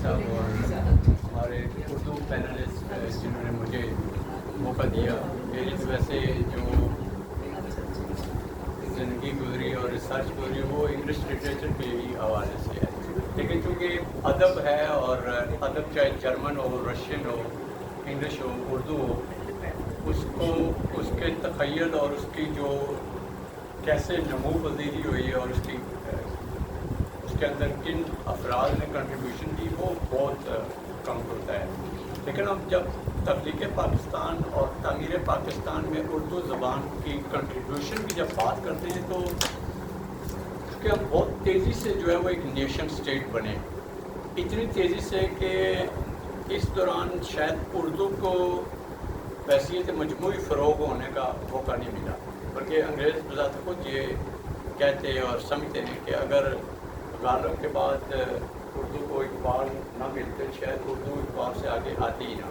صاحب اور ہمارے اردو پینلسٹ جنہوں نے مجھے موقع دیا. میری تو ویسے جو زندگی گزری اور ریسرچ گزری وہ انگلش لٹریچر کے ہی حوالے سے ہے, لیکن چونکہ ادب ہے اور ادب چاہے جرمن ہو, رشین ہو, انگلش ہو, اردو ہو, اس کو اس کے تخیل اور اس کی جو کیسے نمو پذیری ہوئی ہے اور اس کے اندر کن افراد نے کنٹریبیوشن دی وہ بہت کم ہوتا ہے. لیکن اب جب تخلیق پاکستان اور تعمیر پاکستان میں اردو زبان کی کنٹریبیوشن کی جب بات کرتے ہیں تو کہ ہم بہت تیزی سے جو ہے وہ ایک نیشن سٹیٹ بنے, اتنی تیزی سے کہ اس دوران شاید اردو کو حیثیت مجموعی فروغ ہونے کا موقع نہیں ملا, بلکہ انگریز بذات خود یہ کہتے اور سمجھتے ہیں کہ اگر غالب کے بعد اردو کو اقبال نہ ملتے شاید اردو اقبال سے آگے آتی ہی نہ.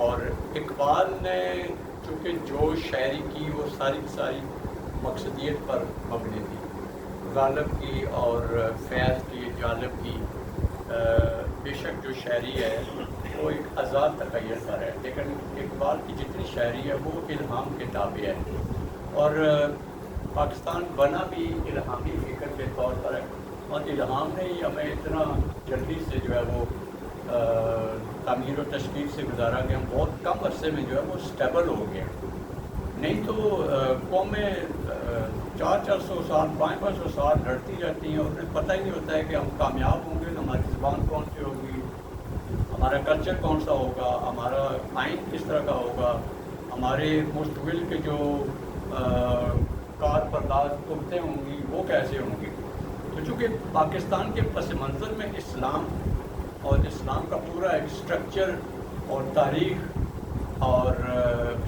اور اقبال نے چونکہ جو شاعری کی وہ ساری کی ساری مقصدیت پر مبنی تھی, غالب کی اور فیض کی, جالب کی بے شک جو شاعری ہے وہ ایک آزاد تخیل پر ہے, لیکن اقبال کی جتنی شاعری ہے وہ الہام کے تابع ہے. اور پاکستان بنا بھی الہامی فکر کے طور پر ہے, اور الہام نے ہی ہمیں اتنا جلدی سے جو ہے وہ تعمیر و تشکیل سے گزارا کہ ہم بہت کم عرصے میں جو ہے وہ اسٹیبل ہو گئے. نہیں تو قومیں 400 سال 500 سال لڑتی جاتی ہیں اور انہیں پتہ ہی نہیں ہوتا ہے کہ ہم کامیاب ہوں گے تو ہماری زبان کون سی ہوگی, ہمارا کلچر کون سا ہوگا, ہمارا آئین کس طرح کا ہوگا, ہمارے مستقبل کے جو کار پرداز قوتیں ہوں گی وہ کیسے ہوں گی. تو چونکہ پاکستان کے پس منظر میں اسلام اور اسلام کا پورا ایک اسٹرکچر اور تاریخ اور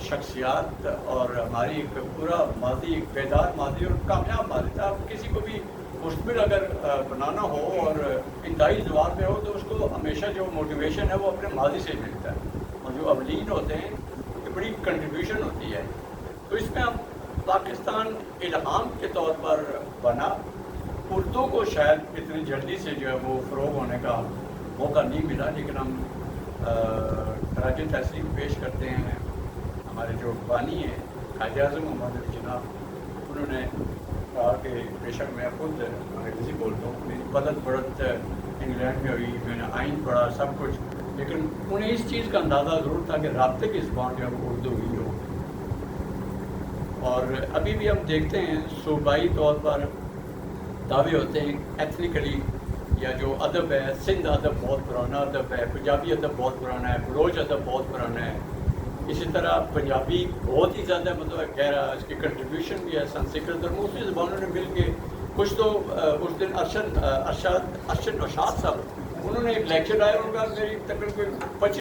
شخصیات اور ہماری ایک پورا ماضی, ایک بیدار ماضی اور کامیاب ماضی تھا. کسی کو بھی مستقبل اگر بنانا ہو اور انتہائی زوال میں ہو تو اس کو ہمیشہ جو موٹیویشن ہے وہ اپنے ماضی سے ملتا ہے, اور جو اولین ہوتے ہیں یہ بڑی کنٹریبیوشن ہوتی ہے. تو اس میں ہم پاکستان الہام کے طور پر بنا, اردو کو شاید اتنی جلدی سے جو ہے وہ فروغ ہونے کا موقع نہیں ملا, لیکن ہم خراج تحسین پیش کرتے ہیں ہمارے جو بانی ہیں قائد اعظم محمد علی جناح. انہوں نے کہا کہ بے شک میں خود انگریزی بولتا ہوں, میری بدت بڑھت انگلینڈ میں ہوئی, میں نے آئین پڑھا سب کچھ, لیکن انہیں اس چیز کا اندازہ ضرور تھا کہ رابطے کی زبان جو ہے وہ اردو ہی ہو. اور ابھی بھی ہم دیکھتے ہیں صوبائی طور پر دعوے ہوتے ہیں ایتھنیکلی, یا جو ادب ہے سندھ ادب بہت پرانا ادب ہے, پنجابی ادب بہت پرانا ہے, بلوچ ادب بہت پرانا ہے, اسی طرح پنجابی بہت ہی زیادہ مطلب گہرا اس کی کنٹریبیوشن بھی ہے. سنسکرت اور دوسری زبانوں نے مل کے کچھ تو اس دن ارشد نوشاد صاحب انہوں نے ایک لیکچر آیا, ان کا میری تقریباً 25